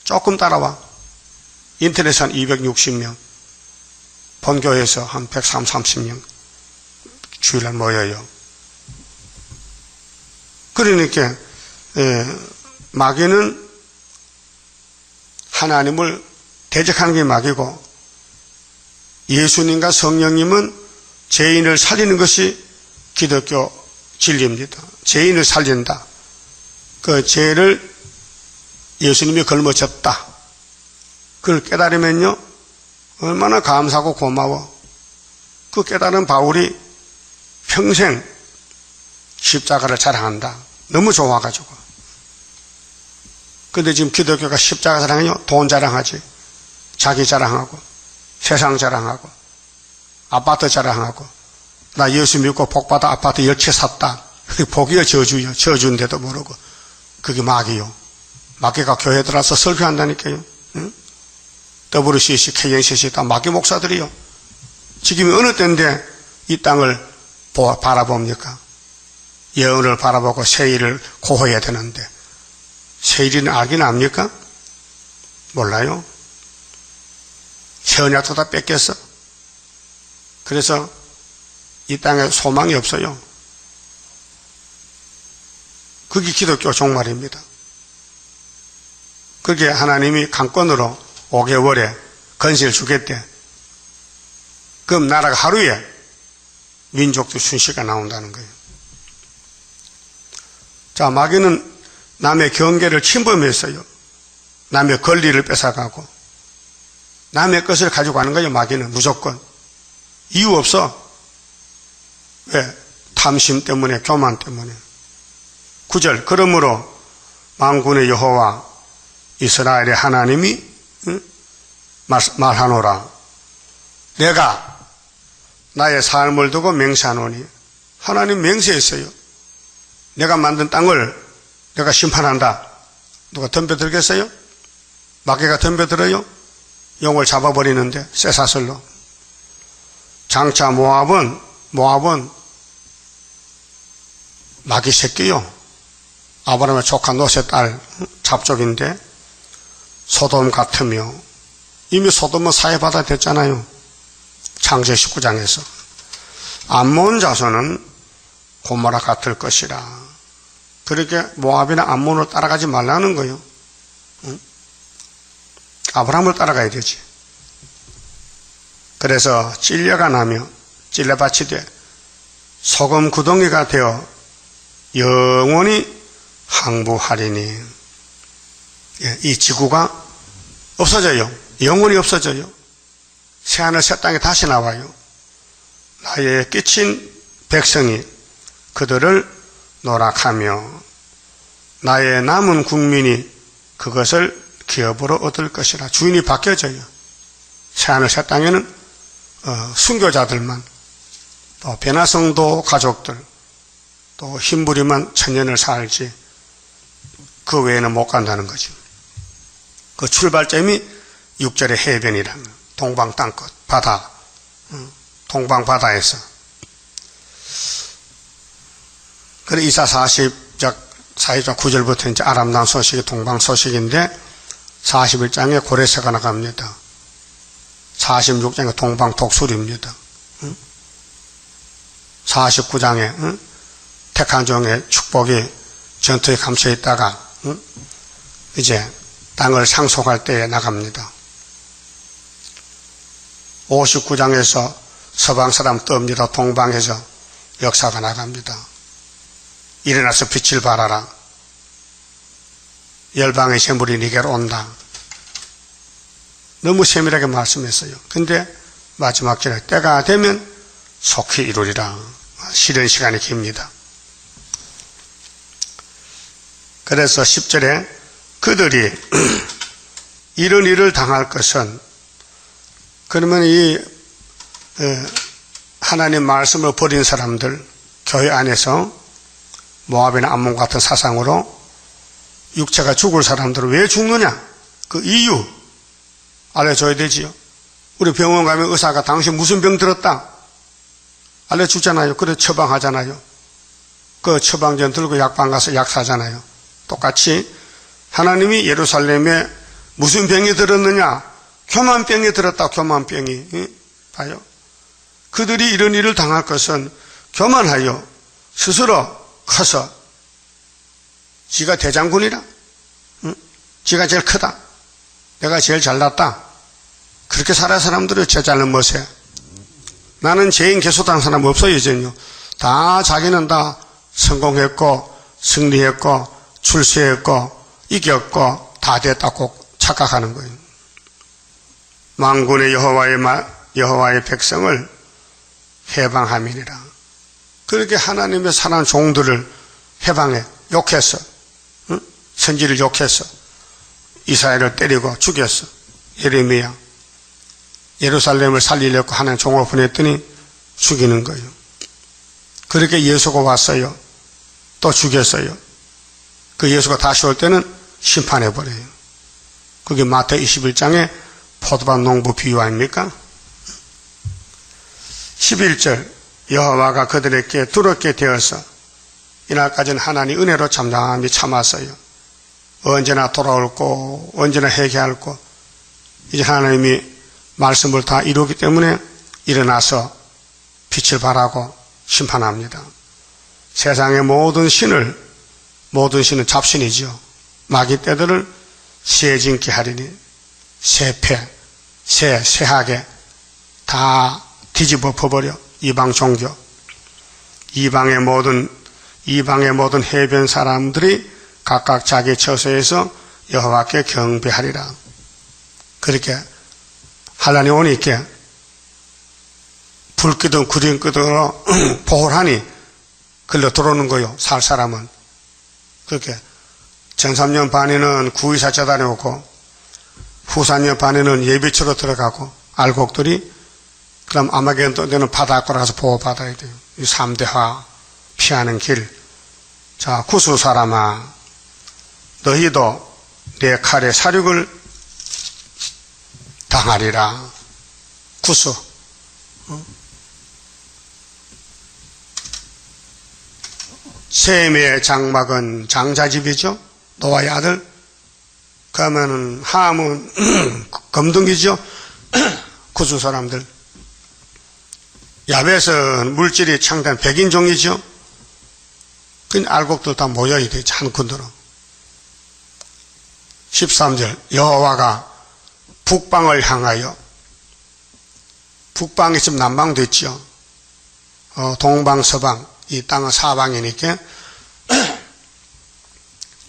조금 따라와. 인터넷에 한 260명, 본교에서 한 130명 주일날 모여요. 그러니까 마귀는 하나님을 대적하는 게 마귀고 예수님과 성령님은 죄인을 살리는 것이 기독교 진리입니다. 죄인을 살린다. 그 죄를 예수님이 걸머졌다. 그걸 깨달으면요 얼마나 감사하고 고마워. 그 깨달은 바울이 평생 십자가를 자랑한다. 너무 좋아가지고. 근데 지금 기독교가 십자가 자랑해요. 돈 자랑하지. 자기 자랑하고 세상 자랑하고 아파트 자랑하고 나 예수 믿고 복받아 아파트 10채 샀다. 복이요 저주요. 저주인데도 모르고. 그게 마귀요. 마귀가 교회 들어와서 설교한다니까요. 응? WCC, KNCC 다 마귀 목사들이요. 지금이 어느 때인데 이 땅을 바라봅니까? 예언을 바라보고 세일을 고해야 되는데 세일이는 알긴 압니까? 몰라요. 현약도 다 뺏겼어. 그래서 이 땅에 소망이 없어요. 그게 기독교 종말입니다. 그게 하나님이 강권으로 5개월에 건세를 주겠대. 그럼 나라가 하루에 민족도 순시가 나온다는 거예요. 자, 마귀는 남의 경계를 침범했어요. 남의 권리를 뺏어가고 남의 것을 가지고 가는 거예요. 마귀는 무조건. 이유 없어. 왜? 탐심 때문에, 교만 때문에. 9절 그러므로 만군의 여호와 이스라엘의 하나님이 말하노라. 내가 나의 삶을 두고 맹세하노니. 하나님 맹세했어요. 내가 만든 땅을 내가 심판한다. 누가 덤벼들겠어요? 마귀가 덤벼들어요? 용을 잡아버리는데 쇠사슬로. 장차 모압은 마귀 새끼요. 아브라함의 조카 롯의 딸 잡족인데 소돔 같으며 이미 소돔은 사해바다 됐잖아요. 창세기 19장에서. 암몬 자손은 고모라 같을 것이라. 그렇게 모압이나 암몬을 따라가지 말라는 거예요. 응? 아브라함을 따라가야 되지. 그래서 찔려가 나며 찔레밭이 돼 소금 구덩이가 되어 영원히 항부하리니. 이 지구가 없어져요. 영원히 없어져요. 새하늘 새 땅에 다시 나와요. 나의 끼친 백성이 그들을 노락하며 나의 남은 국민이 그것을 기업으로 얻을 것이라. 주인이 바뀌어져요. 새하늘 새 땅에는 순교자들만, 또 베나성도 가족들, 또 흰부리만 천년을 살지 그 외에는 못 간다는 거죠. 그 출발점이 6절의 해변이라는 동방 땅끝 바다, 동방 바다에서. 그래 이사 40장 9절부터 이제 아람난 소식이 동방 소식인데 41장에 고레스가 나갑니다. 46장에 동방 독수리입니다. 49장에 택한 종의 축복이 전투에 감춰 있다가 이제 땅을 상속할 때에 나갑니다. 59장에서 서방 사람 뜹니다. 동방에서 역사가 나갑니다. 일어나서 빛을 발하라. 열방의 재물이 네게로 온다. 너무 세밀하게 말씀했어요. 근데 마지막 절에 때가 되면 속히 이루리라. 실현 시간이 깁니다. 그래서 10절에 그들이 이런 일을 당할 것은, 그러면 이 하나님 말씀을 버린 사람들, 교회 안에서 모압이나 암몬 같은 사상으로 육체가 죽을 사람들은 왜 죽느냐? 그 이유 알려줘야 되지요. 우리 병원 가면 의사가 당신 무슨 병 들었다 알려주잖아요. 그래 처방하잖아요. 그 처방전 들고 약방 가서 약 사잖아요. 똑같이 하나님이 예루살렘에 무슨 병이 들었느냐? 교만병이 들었다. 교만병이. 봐요. 그들이 이런 일을 당할 것은 교만하여 스스로 커서 지가 대장군이라, 지가 제일 크다, 내가 제일 잘났다, 그렇게 살아야 사람들이 제자는 멋에. 나는 죄인 개소당 사람 없어요. 이제는요. 다 자기는 다 성공했고 승리했고 출세했고 이겼고 다 됐다고 착각하는 거예요. 만군의 여호와의 백성을 해방함이니라. 그렇게 하나님의 사랑하는 종들을 해방해 욕했어. 응? 선지를 욕했어. 이스라엘을 때리고 죽였어. 예레미야. 예루살렘을 살리려고 하나님 종을 보냈더니 죽이는 거예요. 그렇게 예수가 왔어요. 또 죽였어요. 그 예수가 다시 올 때는 심판해버려요. 그게 마태 21장의 포도밭 농부 비유 아닙니까? 11절 여호와가 그들에게 두렵게 되어서 이날까지는 하나님 은혜로 잠잠히 참았어요. 언제나 돌아올 거, 언제나 회개할 거. 이제 하나님이 말씀을 다 이루기 때문에 일어나서 빛을 발하고 심판합니다. 세상의 모든 신은 잡신이지요. 마귀 떼들을 세진케 하리니 세하게 다 뒤집어 퍼버려. 이방 종교, 이방의 모든 해변 사람들이 각각 자기 처소에서 여호와께 경배하리라. 그렇게 하나님 오니까 불 끄든 구름 끄든으로 보홀하니 글로 들어오는 거요. 살 사람은. 그렇게 전 3년 반에는 구의사 쳐다녀오고 후 4년 반에는 예비처로 들어가고 알곡들이 그럼 아마겟돈 되는 바닷가로 가서 보호받아야 돼요. 이 3대화 피하는 길. 자, 구수 사람아, 너희도 내 칼에 사륙을 당하리라. 구수. 셈의 장막은 장자집이죠. 노아의 아들. 그러면은 함은 검둥이죠. 구수 사람들. 야벳은 물질이 창단 백인종이죠. 그 알곡들 다 모여야 되지, 한 군데로. 13절 여호와가 북방을 향하여, 북방이 지금 남방도 있죠. 동방 서방, 이 땅은 사방이니까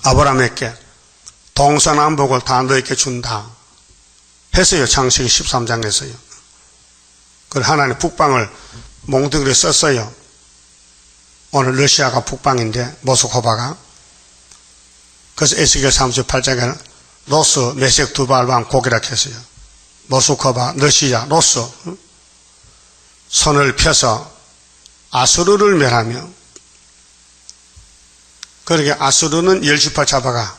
아브라함에게 동서남북을 다 너에게 준다 했어요. 창세기 13장에서요. 그걸 하나님 북방을 몽둥이로 썼어요. 오늘 러시아가 북방인데 모스크바가. 그래서 에스겔 38장에는 로스 메섹 두발방 고기라 했어요. 모스크바, 러시아, 로스. 손을 펴서 아수르를 멸하며, 그렇게 아수르는 10지파 잡아가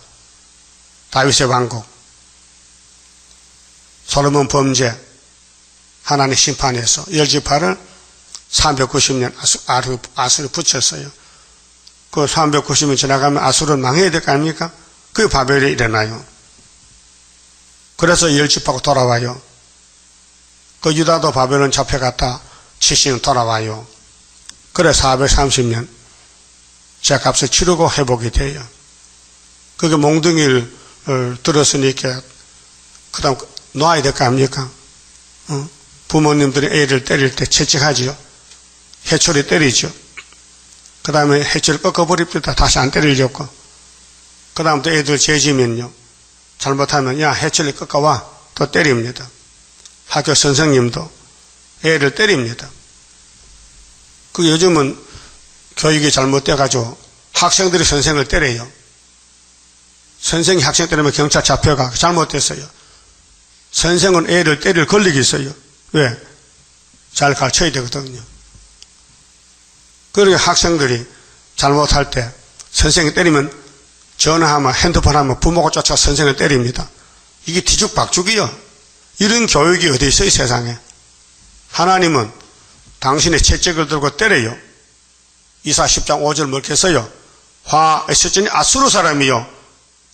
다윗의 왕국, 솔로몬 범죄, 하나님 심판에서 10지파를 390년 아수르 붙였어요. 그 390년 지나가면 아수르는 망해야 될 거 아닙니까? 그게 바벨이 일어나요. 그래서 10지파가 돌아와요. 그 유다도 바벨론 잡혀갔다 70년 돌아와요. 그래 430년 죄값을 치르고 회복이 돼요. 그게 몽둥이를 들었으니까 그 다음 놔야 될 거 아닙니까? 부모님들이 애를 때릴 때 채찍하지요. 해초리 때리죠. 그 다음에 해초리 꺾어버립니다. 다시 안 때리려고. 그 다음부터 애들 죄지면요, 잘못하면 야 해초리 꺾어와 또 때립니다. 학교 선생님도 애를 때립니다. 그 요즘은 교육이 잘못돼가지고 학생들이 선생을 때려요. 선생이 학생 때리면 경찰 잡혀가. 잘못됐어요. 선생은 애를 때릴 권력이 있어요. 왜? 잘 가르쳐야 되거든요. 그러니까 학생들이 잘못할 때 선생이 때리면 전화하면 핸드폰 하면 부모가 쫓아 선생을 때립니다. 이게 뒤죽박죽이요. 이런 교육이 어디 있어요, 세상에. 하나님은 당신의 채찍을 들고 때려요. 이사 10장 5절 뭐렇게 써요? 화 에스전이 아수르 사람이요.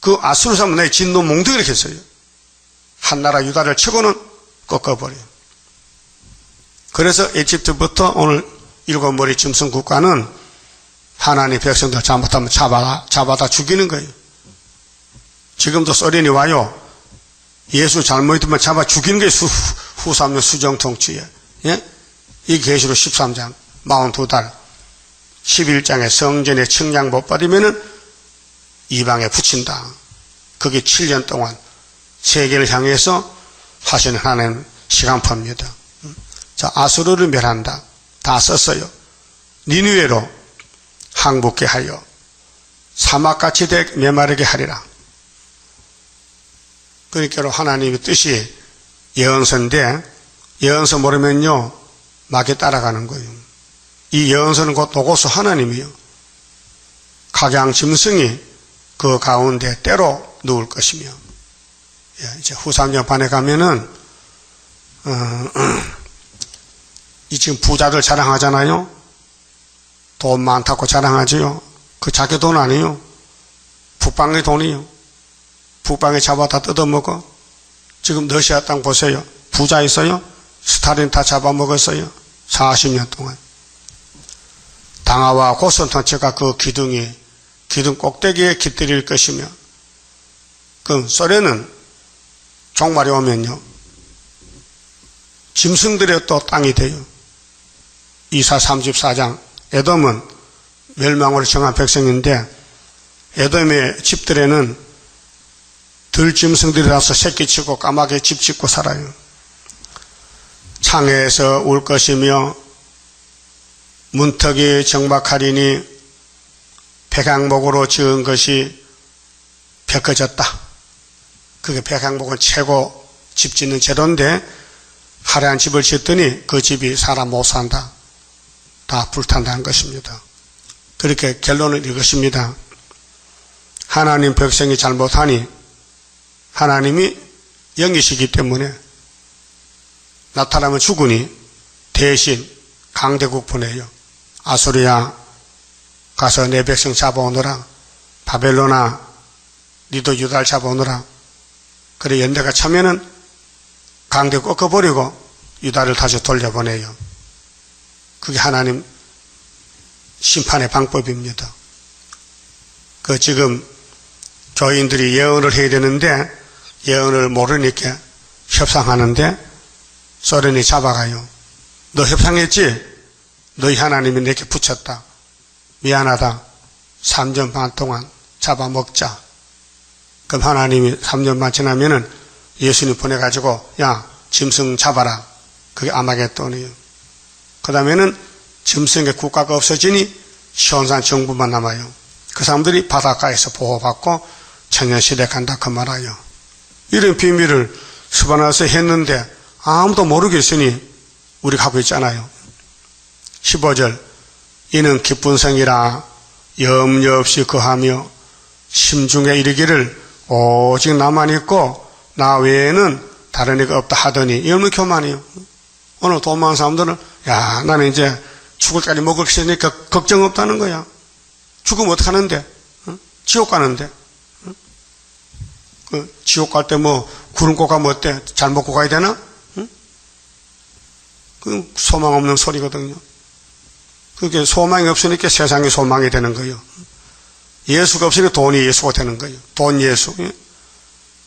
그 아수르 사람은 내 진노 몽둥이 이렇게 써요. 한 나라 유다를 치고는 꺾어버려요. 그래서 이집트부터 오늘 일곱 머리 짐승 국가는 하나님 백성들 잘못하면 잡아다 죽이는 거예요. 지금도 소련이 와요. 예수 잘못하면 잡아 죽이는 게 후삼년 수정통치예요. 예? 이 계시록 13장 42달 11장에 성전에 측량 못 받으면은 이방에 붙인다. 그게 7년 동안 세계를 향해서 하시는 하나님 시간표입니다. 자, 아수르를 멸한다. 다 썼어요. 니느웨로 항복케 하여 사막같이 메마르게 하리라. 그러니까 하나님의 뜻이 예언서인데 예언서 모르면요 막에 따라가는 거예요. 이 예언서는 곧 로고스 하나님이요. 각양 짐승이 그 가운데 때로 누울 것이며, 이제 후삼년판에 가면은 이 지금 부자들 자랑하잖아요. 돈 많다고 자랑하지요. 그 자기 돈 아니에요. 북방의 돈이요. 북방에 잡아다 뜯어먹어. 지금 러시아 땅 보세요. 부자 있어요. 스탈린 다 잡아먹었어요. 40년 동안. 당하와 고선통치가 그 기둥 꼭대기에 깃들일 것이며, 그럼 소련은 종말이 오면요 짐승들의 또 땅이 돼요. 이사 34장 에돔은 멸망으로 정한 백성인데 에돔의 집들에는 들짐승들이 나서 새끼치고 까마귀 집 짓고 살아요. 창에서 울 것이며 문턱이 정박하리니 백향목으로 지은 것이 벽해졌다. 그게 백향목은 최고 집 짓는 재료인데 화려한 집을 짓더니 그 집이 사람 못 산다. 다 불탄다는 것입니다. 그렇게 결론은 이것입니다. 하나님 백성이 잘못하니 하나님이 영이시기 때문에 나타나면 죽으니 대신 강대국 보내요. 아수리야 가서 내 백성 잡아오너라. 바벨론아 니도 유다를 잡아오너라. 그래 연대가 차면은 강대 꺾어버리고 유다를 다시 돌려보내요. 그게 하나님 심판의 방법입니다. 그 지금 교인들이 예언을 해야 되는데 예언을 모르니까 협상하는데 소련이 잡아가요. 너 협상했지? 너희 하나님이 내게 붙였다. 미안하다. 3년 반 동안 잡아먹자. 그럼 하나님이 3년 반 지나면은 예수님 보내가지고 야 짐승 잡아라. 그게 아마겟돈이에요. 그 다음에는 짐승의 국가가 없어지니 시온산 정부만 남아요. 그 사람들이 바닷가에서 보호받고 청년시대 간다 그 말아요. 이런 비밀을 스바나서 했는데 아무도 모르겠으니 우리가 하고 있잖아요. 15절 이는 기쁜 성이라 염려 없이 거하며 심중에 이르기를 오직 나만 있고 나 외에는 다른 이가 없다 하더니 이런 교만이요. 오늘 돈 많은 사람들은 야 나는 이제 죽을 때까지 먹을 수 있으니까 걱정 없다는 거야. 죽으면 어떡하는데? 지옥 가는데. 지옥 갈 때 뭐 구름고 가면 어때? 잘 먹고 가야 되나? 그 소망 없는 소리거든요. 그게 소망이 없으니까 세상이 소망이 되는 거예요. 예수가 없으니까 돈이 예수가 되는 거예요. 돈 예수.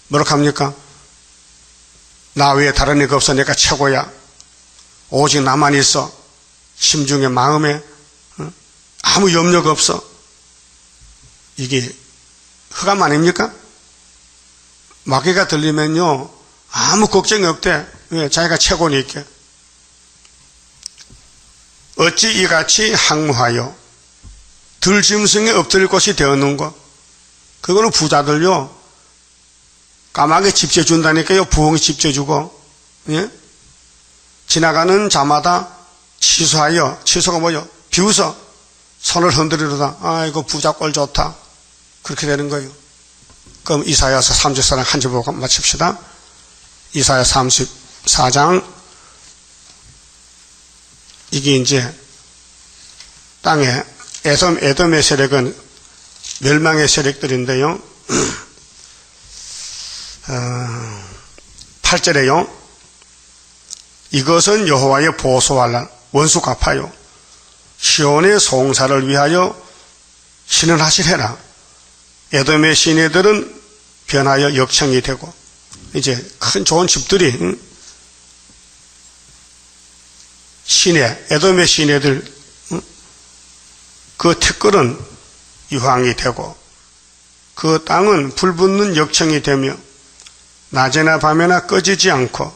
뭐라고 합니까? 나 외에 다른 이가 없어. 내가 최고야. 오직 나만 있어. 심중에 마음에 아무 염려가 없어. 이게 흑암 아닙니까? 마귀가 들리면요 아무 걱정이 없대. 왜? 자기가 최고니까. 어찌 이같이 항무하여 들짐승에 엎드릴 곳이 되었는가? 그거는 부자들요, 까마귀 집 지어준다니까요. 부엉이 집 지어주고, 예? 지나가는 자마다 취소가 뭐요? 비웃어. 손을 흔들으려다, 아이고, 부자 꼴 좋다. 그렇게 되는 거예요. 그럼 이사야서 34장 한 절 보고 마칩시다. 이사야 34장, 이게 이제 땅에 에돔의 세력은 멸망의 세력들인데요. 8절에요. 이것은 여호와의 보소할 날, 원수 갚아요. 시온의 송사를 위하여 신을 하시리라. 에돔의 시내들은 변하여 역청이 되고, 이제 큰 좋은 집들이 시내, 에돔의 시내들, 그 티끌은 유황이 되고, 그 땅은 불붙는 역청이 되며 낮에나 밤에나 꺼지지 않고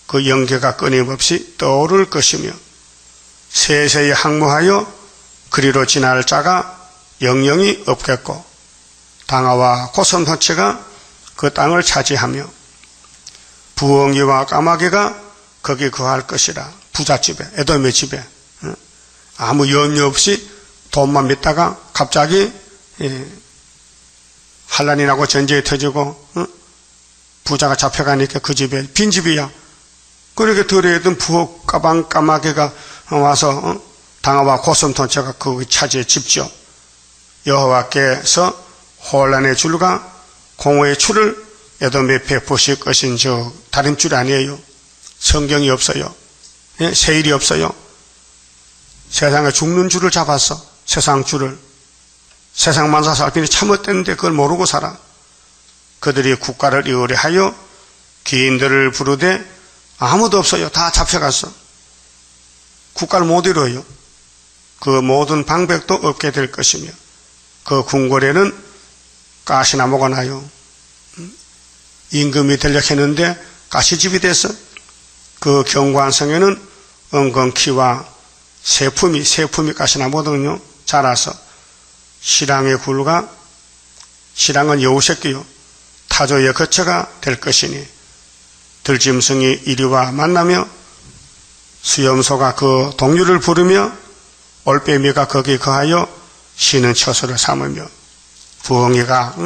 그 연기가 끊임없이 떠오를 것이며 세세히 항무하여 그리로 지날 자가 영영이 없겠고 당아와 고선호치가 그 땅을 차지하며 부엉이와 까마귀가 거기 거할 것이라. 부잣집에, 에돔의 집에 아무 염려 없이 돈만 믿다가 갑자기 환란이 나고 전쟁이 터지고 부자가 잡혀가니까 그 집에 빈집이야. 그렇게 들어있던 부엌 가방 까마귀가 와서 당아와 고슴도치가 그 차지에 집죠. 여호와께서 혼란의 줄과 공허의 줄을 에돔에 베푸실 것인 저 다림줄이 아니에요. 성경이 없어요. 예? 세일이 없어요. 세상에 죽는 줄을 잡았어. 세상 줄을. 세상만 사서 알피니 참았댔는데 그걸 모르고 살아. 그들이 국가를 의뢰하여 기인들을 부르되 아무도 없어요. 다 잡혀갔어. 국가를 못 이루어요. 그 모든 방백도 없게 될 것이며 그 궁궐에는 가시나무가 나요. 임금이 되려고 했는데 가시집이 됐어. 그 경관성에는 은근키와 세품이 가시나무거든요. 자라서 시랑의 굴과 시랑은 여우새끼요 타조의 거처가 될 것이니 들짐승이 이리와 만나며 수염소가 그 동류를 부르며 올빼미가 거기 거하여 쉬는 처소를 삼으며 부엉이가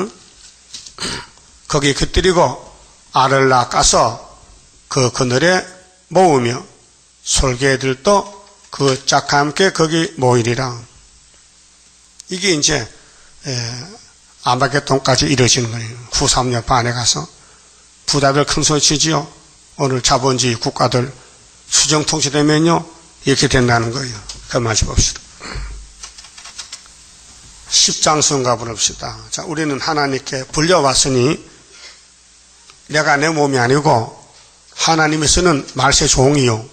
거기 깃들이고 알을 낚아서 그 그늘에 모으며 솔개들도 그 짝과 함께 거기 모이리라. 이게 이제 아마겟돈까지 이루어지는 거예요. 후 3년 반에 가서 부자들 큰 소리 치지요. 오늘 자본주의 국가들 수정 통치되면요 이렇게 된다는 거예요. 그만 봅시다. 10장수인가 보봅시다. 자, 우리는 하나님께 불려왔으니 내가 내 몸이 아니고 하나님이 쓰는 말세 종이요.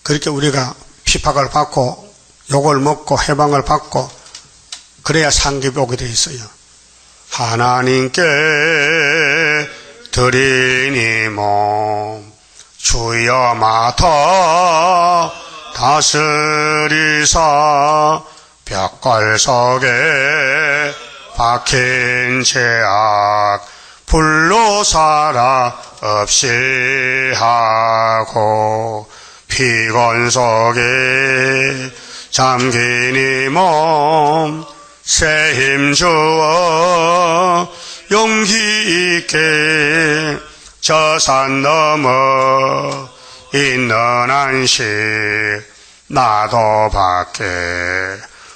그렇게 우리가 핍박을 받고 욕을 먹고 해방을 받고 그래야 상급이 오게 되어 있어요. 하나님께 드리니 몸 주여 맡아 다스리사 벽걸 속에 박힌 죄악 불로 살아 없이 하고 피곤 속에 잠긴 이 몸 새 힘 주어 용기 있게 저 산 넘어 있는 안식 나도 받게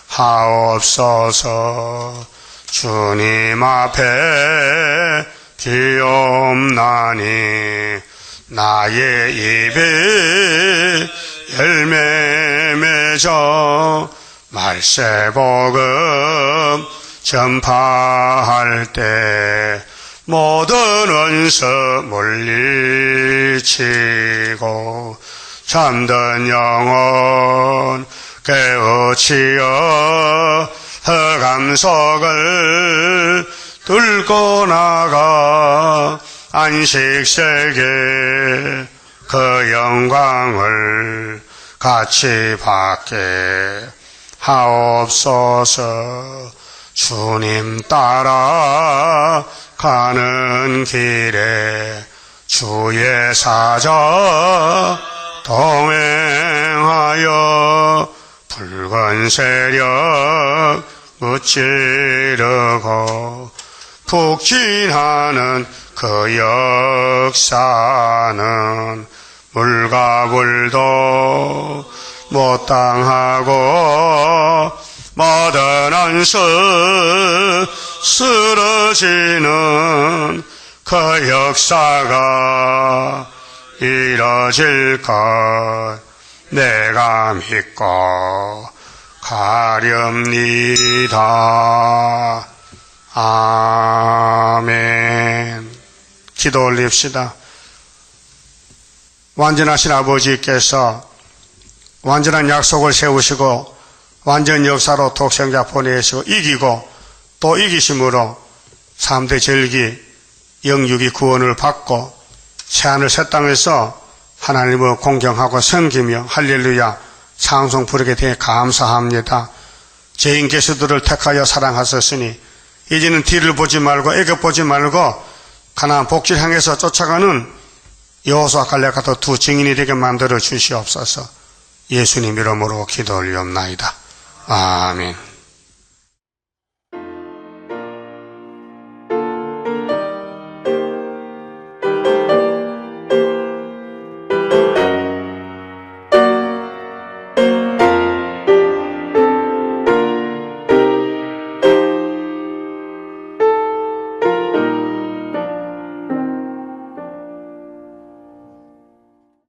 하옵소서. 주님 앞에 비옵나니 나의 입에 열매 맺어 말세복음 전파할 때 모든 원수 물리치고 잠든 영혼 깨우치어 흑암 속을 뚫고 나가 안식세계 그 영광을 같이 받게 하옵소서. 주님 따라 가는 길에 주의 사자 동행하여 붉은 세력 무찌르고 북진하는 그 역사는 물과 불도 못 당하고 모든 안수 쓰러지는 그 역사가 이뤄질 것 내가 믿고 가렵니다. 아멘. 기도 올립시다. 완전하신 아버지께서 완전한 약속을 세우시고 완전 역사로 독생자 보내시고 이기고 또 이기심으로 3대 절기 영육이 구원을 받고 새하늘 새 땅에서 하나님을 공경하고 섬기며 할렐루야 찬송 부르게 되어 감사합니다. 죄인 개수들을 택하여 사랑하셨으니 이제는 뒤를 보지 말고 애굽 보지 말고 가나안 복지를 향해서 쫓아가는 여호수아 갈렙 같은 두 증인이 되게 만들어 주시옵소서. 예수님 이름으로 기도 올리옵나이다. 아멘.